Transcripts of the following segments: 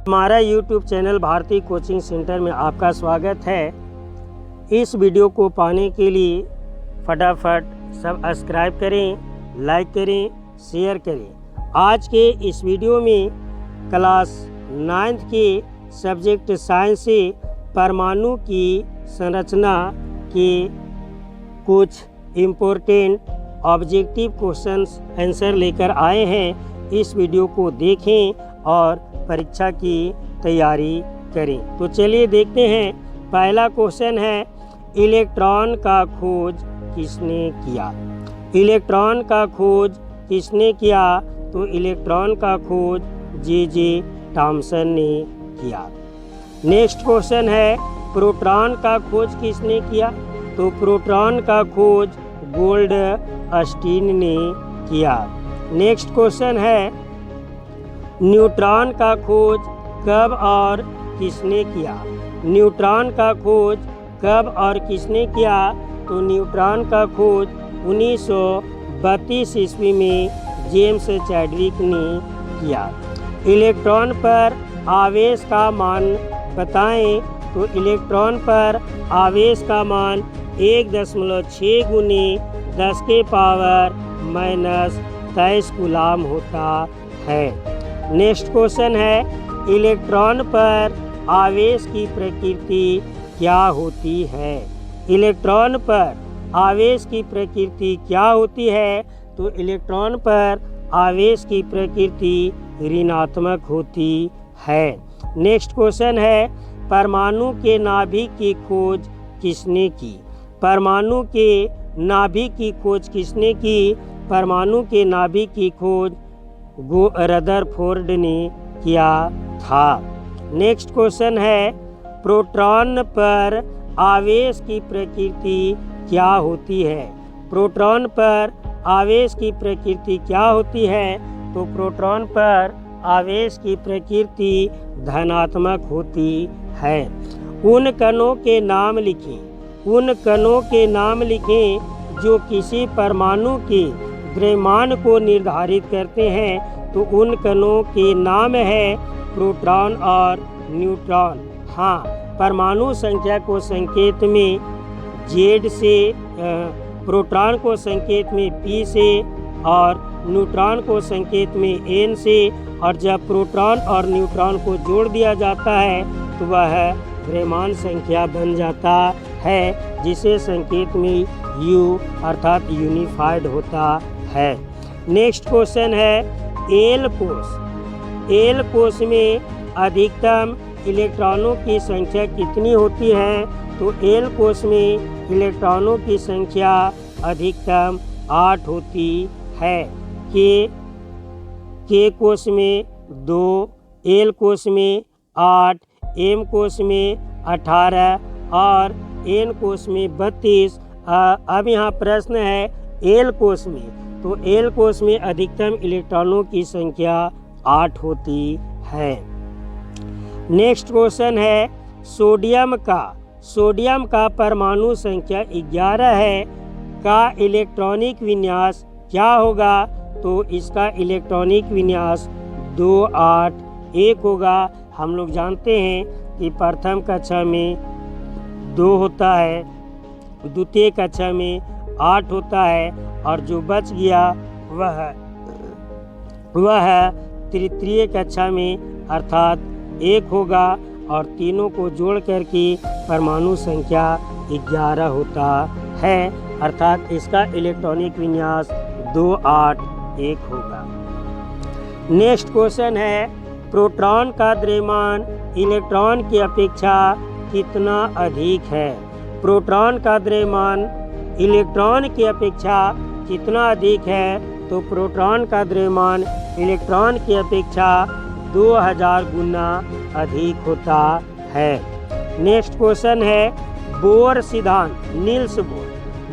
हमारा YouTube channel Bharti coaching centre में आपका स्वागत है। इस वीडियो को पाने के लिए फटाफट सब्सक्राइब करें, लाइक करें, शेयर करें। आज के इस वीडियो में क्लास 9th के सब्जेक्ट साइंस से परमाणु की संरचना के कुछ इम्पोर्टेंट ऑब्जेक्टिव क्वेश्चंस आंसर लेकर आए हैं। इस वीडियो को देखें और परीक्षा की तैयारी करें। तो चलिए देखते हैं। पहला क्वेश्चन है, इलेक्ट्रॉन का खोज किसने किया? इलेक्ट्रॉन का खोज किसने किया? तो इलेक्ट्रॉन का खोज जे थॉमसन ने किया। नेक्स्ट क्वेश्चन है, प्रोटॉन का खोज किसने किया? तो प्रोटॉन का खोज गोल्डस्टीन ने किया। नेक्स्ट क्वेश्चन है, न्यूट्रॉन का खोज कब और किसने किया? न्यूट्रॉन का खोज कब और किसने किया? तो न्यूट्रॉन का खोज 1932 ईस्वी में जेम्स चैडविक ने किया। इलेक्ट्रॉन पर आवेश का मान बताएं। तो इलेक्ट्रॉन पर आवेश का मान 1.6 गुने 10 के पावर -23 कूलाम होता है। नेक्स्ट क्वेश्चन है, इलेक्ट्रॉन पर आवेश की प्रकृति क्या होती है? इलेक्ट्रॉन पर आवेश की प्रकृति क्या होती है? तो इलेक्ट्रॉन पर आवेश की प्रकृति ऋणात्मक होती है। नेक्स्ट क्वेश्चन है, परमाणु के नाभिक की खोज किसने की? परमाणु के नाभिक की खोज किसने की? परमाणु के नाभिक की खोज रदरफोर्ड ने किया था। नेक्स्ट क्वेश्चन है, प्रोटॉन पर आवेश की प्रकृति क्या होती है? प्रोटॉन पर आवेश की प्रकृति क्या होती है? तो प्रोटॉन पर आवेश की प्रकृति धनात्मक होती है। उन कणों के नाम लिखें। उन कणों के नाम लिखें जो किसी परमाणु के द्रव्यमान को निर्धारित करते हैं। तो उन कणों के नाम है प्रोटॉन और न्यूट्रॉन। हाँ, परमाणु संख्या को संकेत में Z से, प्रोटॉन को संकेत में P से और न्यूट्रॉन को संकेत में N से। और जब प्रोटॉन और न्यूट्रॉन को जोड़ दिया जाता है तो वह द्रव्यमान संख्या बन जाता है, जिसे संकेत में U अर्थात यूनिफाइड होता है। नेक्स्ट क्वेश्चन है, एल कोष। एल कोष में अधिकतम इलेक्ट्रॉनों की संख्या कितनी होती है? तो एल कोष में इलेक्ट्रॉनों की संख्या अधिकतम 8 होती है। के कोष में 2, एल कोष में 8, एम कोष में 18 और एन कोष में 32। अब यहाँ प्रश्न है एल कोष में। तो एल कोष में अधिकतम इलेक्ट्रॉनों की संख्या 8 होती है। नेक्स्ट क्वेश्चन है, सोडियम का परमाणु संख्या 11 है का इलेक्ट्रॉनिक विन्यास क्या होगा? तो इसका इलेक्ट्रॉनिक विन्यास 281 होगा। हम लोग जानते हैं कि प्रथम कक्षा में 2 होता है, द्वितीय कक्षा में 8 होता है और जो बच गया वह तृतीय कक्षा में अर्थात 1 होगा और तीनों को जोड़ करके परमाणु संख्या 11 होता है, अर्थात इसका इलेक्ट्रॉनिक विन्यास 281 होगा। नेक्स्ट क्वेश्चन है, प्रोटॉन का द्रव्यमान इलेक्ट्रॉन की अपेक्षा कितना अधिक है? प्रोटॉन का द्रव्यमान इलेक्ट्रॉन की अपेक्षा कितना अधिक है? तो प्रोटॉन का द्रव्यमान इलेक्ट्रॉन की अपेक्षा 2000 गुना अधिक होता है। नेक्स्ट क्वेश्चन है, बोर सिद्धांत। नील्स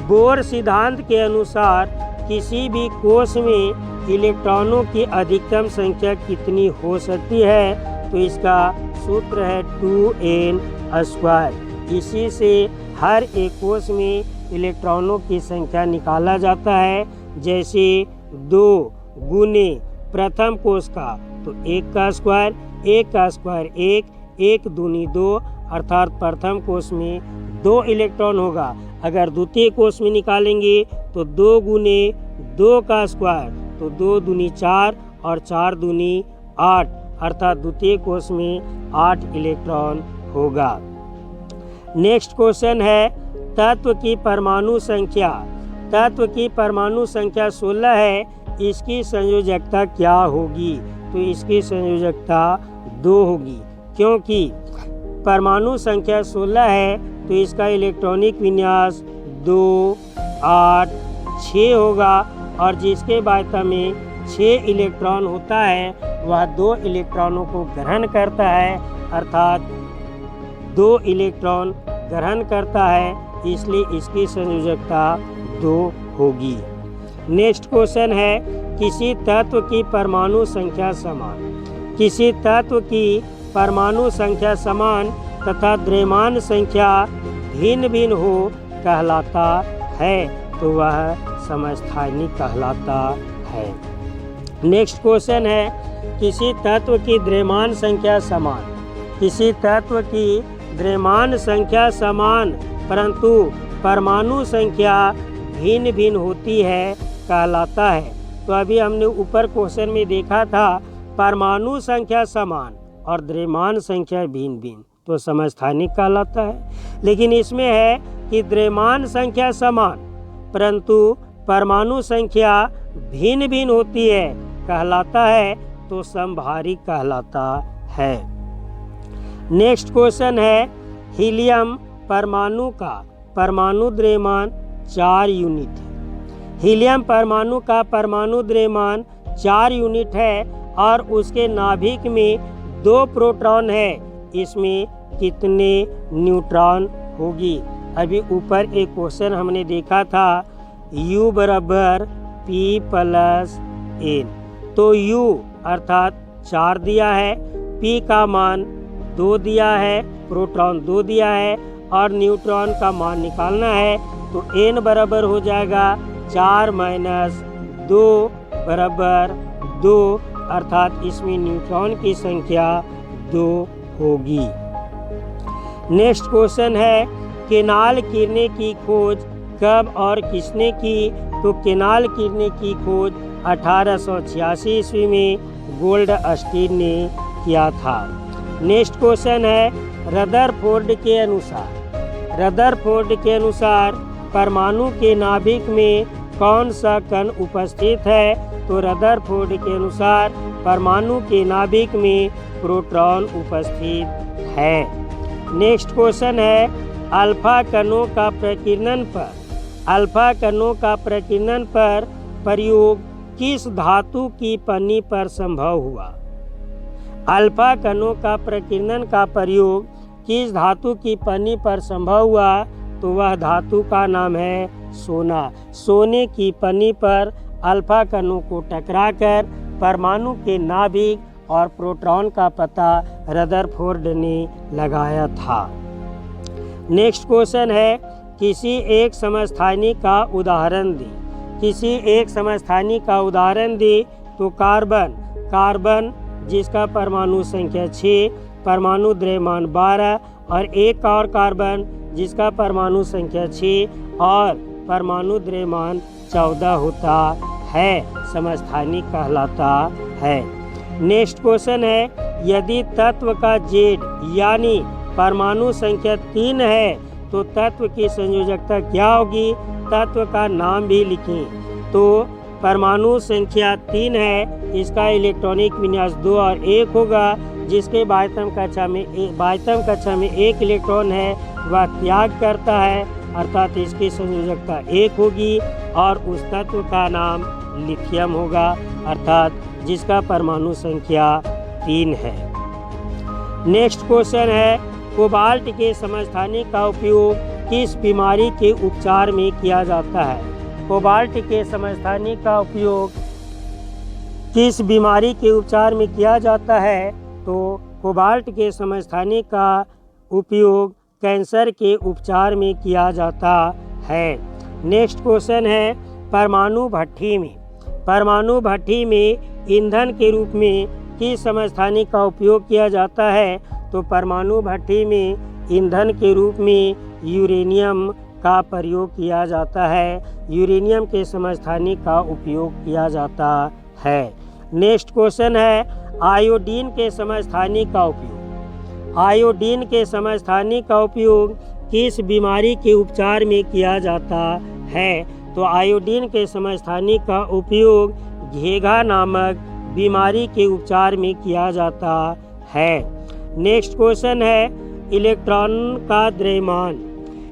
बोर सिद्धांत के अनुसार किसी भी कोष में इलेक्ट्रॉनों की अधिकतम संख्या कितनी हो सकती है? तो इसका सूत्र है 2n²। इसी से हर एक कोष में इलेक्ट्रॉनों की संख्या निकाला जाता है। जैसे 2 गुने प्रथम कोष का तो 1 का स्क्वायर, 1 का स्क्वायर 1, 1 दूनी 2, अर्थात प्रथम कोष में 2 इलेक्ट्रॉन होगा। अगर द्वितीय कोष में निकालेंगे तो 2 गुने 2 का स्क्वायर, तो 2 दूनी 4 और 4 दूनी 8, अर्थात द्वितीय कोष में 8 इलेक्ट्रॉन होगा। नेक्स्ट क्वेश्चन है तत्व की परमाणु संख्या। तत्व की परमाणु संख्या 16 है, इसकी संयोजकता क्या होगी? तो इसकी संयोजकता 2 होगी, क्योंकि परमाणु संख्या 16 है तो इसका इलेक्ट्रॉनिक विन्यास 2, 8, 6 होगा और जिसके बाध्यता में 6 इलेक्ट्रॉन होता है वह 2 इलेक्ट्रॉनों को ग्रहण करता है, अर्थात 2 इलेक्ट्रॉन ग्रहण करता है, इसलिए इसकी संयोजकता 2 होगी। नेक्स्ट क्वेश्चन है किसी तत्व की परमाणु संख्या समान। किसी तत्व की परमाणु संख्या समान तथा द्रव्यमान संख्या भिन्न भिन्न हो कहलाता है, तो वह समस्थानिक कहलाता है। नेक्स्ट क्वेश्चन है किसी तत्व की द्रव्यमान संख्या समान। किसी तत्व की द्रव्यमान संख्या समान परंतु परमाणु संख्या भिन्न भिन्न होती है कहलाता है। तो अभी हमने ऊपर क्वेश्चन में देखा था परमाणु संख्या समान और द्रव्यमान संख्या भिन्न भिन्न, तो समस्थानिक कहलाता है। लेकिन इसमें है कि द्रव्यमान संख्या समान परंतु परमाणु संख्या भिन्न भिन्न होती है कहलाता है, तो समभारिक कहलाता है। नेक्स्ट क्वेश्चन है हीलियम परमाणु का परमाणु द्रव्यमान 4 यूनिट है। हीलियम परमाणु का परमाणु द्रव्यमान 4 यूनिट है और उसके नाभिक में 2 प्रोटॉन है, इसमें कितने न्यूट्रॉन होगी? अभी ऊपर एक क्वेश्चन हमने देखा था U बराबर P प्लस N, तो U अर्थात 4 दिया है, P का मान 2 दिया है, प्रोटॉन 2 दिया है और न्यूट्रॉन का मान निकालना है, तो N बराबर हो जाएगा 4 माइनस 2 बराबर 2, अर्थात इसमें न्यूट्रॉन की संख्या 2 होगी। नेक्स्ट क्वेश्चन है केनाल किरणें की खोज कब और किसने की? तो केनाल किरणें की खोज 1886 ईस्वी में गोल्डस्टीन ने किया था। नेक्स्ट क्वेश्चन है रदरफोर्ड के अनुसार परमाणु के नाभिक में कौन सा कण उपस्थित है? तो रदरफोर्ड के अनुसार परमाणु के नाभिक में प्रोटॉन उपस्थित है। नेक्स्ट क्वेश्चन है अल्फा कणों का प्रकीर्णन पर प्रयोग किस धातु की पन्नी पर संभव हुआ? अल्फा कणों का प्रकीर्णन का प्रयोग किस धातु की पन्नी पर संभव हुआ? तो वह धातु का नाम है सोना। सोने की पन्नी पर अल्फा कणों को टकराकर परमाणु के नाभिक और प्रोटॉन का पता रदरफोर्ड ने लगाया था। नेक्स्ट क्वेश्चन है किसी एक समस्थानी का उदाहरण दी। किसी एक समस्थानी का उदाहरण दी तो कार्बन जिसका परमाणु संख्या 6, परमाणु द्रव्यमान 12 और एक और कार्बन जिसका परमाणु संख्या 6 और परमाणु द्रव्यमान 14 होता है, समस्थानिक कहलाता है। नेक्स्ट क्वेश्चन है यदि तत्व का जेड यानी परमाणु संख्या 3 है तो तत्व की संयोजकता क्या होगी? तत्व का नाम भी लिखें। तो परमाणु संख्या 3 है, इसका इलेक्ट्रॉनिक विन्यास 2 और 1 होगा, जिसके बाह्यतम कक्षा में 1 इलेक्ट्रॉन है वह त्याग करता है, अर्थात इसकी संयोजकता 1 होगी और उस तत्व का नाम लिथियम होगा, अर्थात जिसका परमाणु संख्या 3 है। नेक्स्ट क्वेश्चन है कोबाल्ट के समस्थानिक का उपयोग किस बीमारी के उपचार में किया जाता है? कोबाल्ट के समस्थानिक का उपयोग किस बीमारी के उपचार में किया जाता है? तो कोबाल्ट के समस्थानिक का उपयोग कैंसर के उपचार में किया जाता है। नेक्स्ट क्वेश्चन है परमाणु भट्ठी में ईंधन के रूप में किस समस्थानी का उपयोग किया जाता है? तो परमाणु भट्ठी में ईंधन के रूप में यूरेनियम का प्रयोग किया जाता है। यूरेनियम के समस्थानी का उपयोग किया जाता है। नेक्स्ट क्वेश्चन है आयोडीन के समस्थानी का उपयोग। आयोडीन के समस्थानी का उपयोग किस बीमारी के उपचार में किया जाता है? तो आयोडीन के समस्थानी का उपयोग घेघा नामक बीमारी के उपचार में किया जाता है। नेक्स्ट क्वेश्चन है इलेक्ट्रॉन का द्रव्यमान।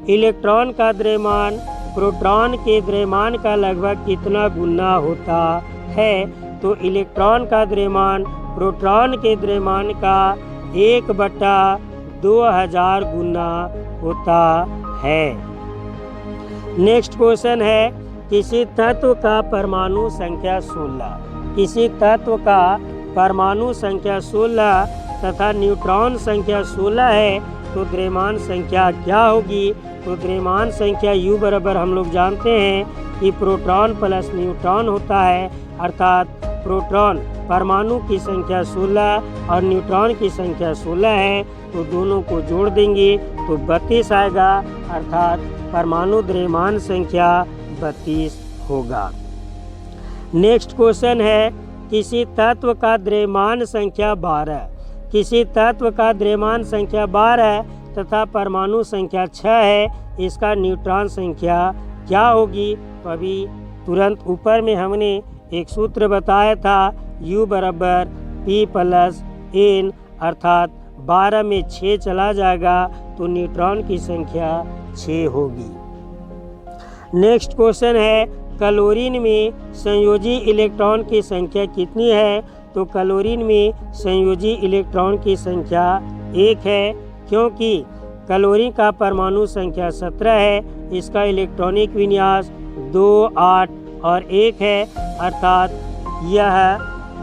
इलेक्ट्रॉन का द्रव्यमान प्रोटॉन के द्रव्यमान का लगभग कितना गुना होता है? तो इलेक्ट्रॉन का द्रव्यमान प्रोटॉन के द्रव्यमान का 1/2000 गुना होता है। नेक्स्ट क्वेश्चन है किसी तत्व का परमाणु संख्या 16। किसी तत्व का परमाणु संख्या 16 तथा न्यूट्रॉन संख्या 16 है तो द्रव्यमान संख्या क्या होगी? तो द्रव्यमान संख्या U बराबर हम लोग जानते हैं कि प्रोटॉन प्लस न्यूट्रॉन होता है, अर्थात प्रोटॉन परमाणु की संख्या 16 और न्यूट्रॉन की संख्या 16 है, तो दोनों को जोड़ देंगे तो 32 आएगा, अर्थात परमाणु द्रव्यमान संख्या 32 होगा। नेक्स्ट क्वेश्चन है किसी तत्व का द्रव्यमान संख्या 12। किसी तत्व का द्रव्यमान संख्या 12 तथा परमाणु संख्या 6 है, इसका न्यूट्रॉन संख्या क्या होगी? तो अभी तुरंत ऊपर में हमने एक सूत्र बताया था U बराबर P+N, अर्थात 12 में 6 चला जाएगा तो न्यूट्रॉन की संख्या 6 होगी। नेक्स्ट क्वेश्चन है क्लोरीन में संयोजी इलेक्ट्रॉन की संख्या कितनी है? तो क्लोरीन में संयोजी इलेक्ट्रॉन की संख्या 1 है, क्योंकि क्लोरीन का परमाणु संख्या 17 है, इसका इलेक्ट्रॉनिक विन्यास 2, 8 और 1 है, अर्थात यह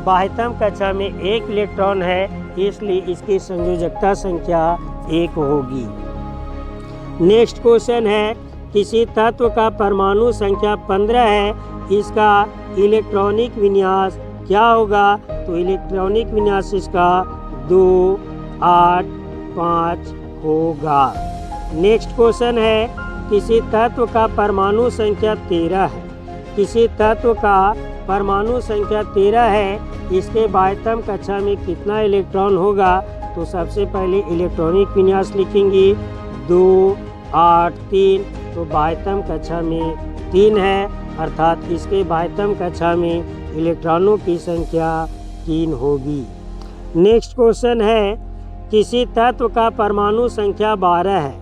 बाह्यतम कक्षा में 1 इलेक्ट्रॉन है, इसलिए इसकी संयोजकता संख्या 1 होगी। नेक्स्ट क्वेश्चन है किसी तत्व का परमाणु संख्या 15 है, इसका इलेक्ट्रॉनिक विन्यास क्या होगा? तो इलेक्ट्रॉनिक विन्यास इसका 2, 8, 5 होगा। नेक्स्ट क्वेश्चन है किसी तत्व का परमाणु संख्या 13 है। किसी तत्व का परमाणु संख्या 13 है, इसके बाह्यतम कक्षा में कितना इलेक्ट्रॉन होगा? तो सबसे पहले इलेक्ट्रॉनिक विन्यास लिखेंगे 2, 8, 3, तो बाह्यतम कक्षा में 3 है, अर्थात इसके बाह्यतम कक्षा में इलेक्ट्रॉनों की संख्या 3 होगी। नेक्स्ट क्वेश्चन है किसी तत्व का परमाणु संख्या 12 है।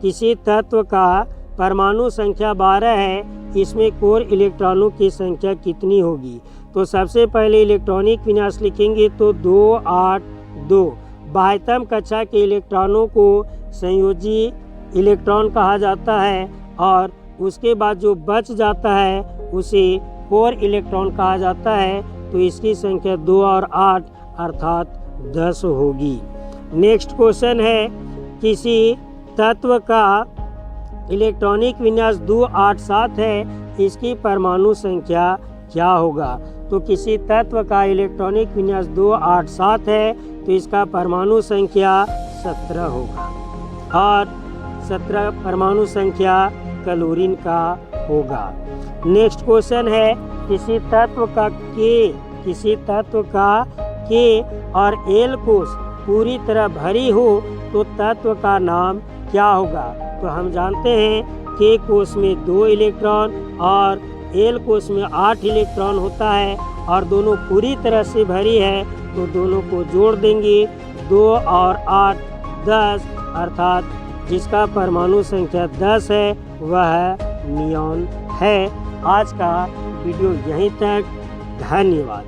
किसी तत्व का परमाणु संख्या 12 है, इसमें कोर इलेक्ट्रॉनों की संख्या कितनी होगी? तो सबसे पहले इलेक्ट्रॉनिक विन्यास लिखेंगे तो 2, 8, 2। बाह्यतम कक्षा के इलेक्ट्रॉनों को संयोजी इलेक्ट्रॉन कहा जाता है और उसके बाद जो बच जाता है उसे कोर इलेक्ट्रॉन कहा जाता है, तो इसकी संख्या 2 और 8 अर्थात 10 होगी। नेक्स्ट क्वेश्चन है किसी तत्व का इलेक्ट्रॉनिक विन्यास 2, 8, 7 है, इसकी परमाणु संख्या क्या होगा? तो किसी तत्व का इलेक्ट्रॉनिक विन्यास 2, 8, 7 है, तो इसका परमाणु संख्या 17 होगा और 17 परमाणु संख्या क्लोरीन का होगा। नेक्स्ट क्वेश्चन है किसी तत्व का के और एल कोष पूरी तरह भरी हो तो तत्व का नाम क्या होगा? तो हम जानते हैं के कोष में 2 इलेक्ट्रॉन और एल कोष में 8 इलेक्ट्रॉन होता है और दोनों पूरी तरह से भरी है, तो दोनों को जोड़ देंगे 2 और 8 10, अर्थात जिसका परमाणु संख्या 10 है वह नियॉन है। आज का वीडियो यहीं तक, धन्यवाद।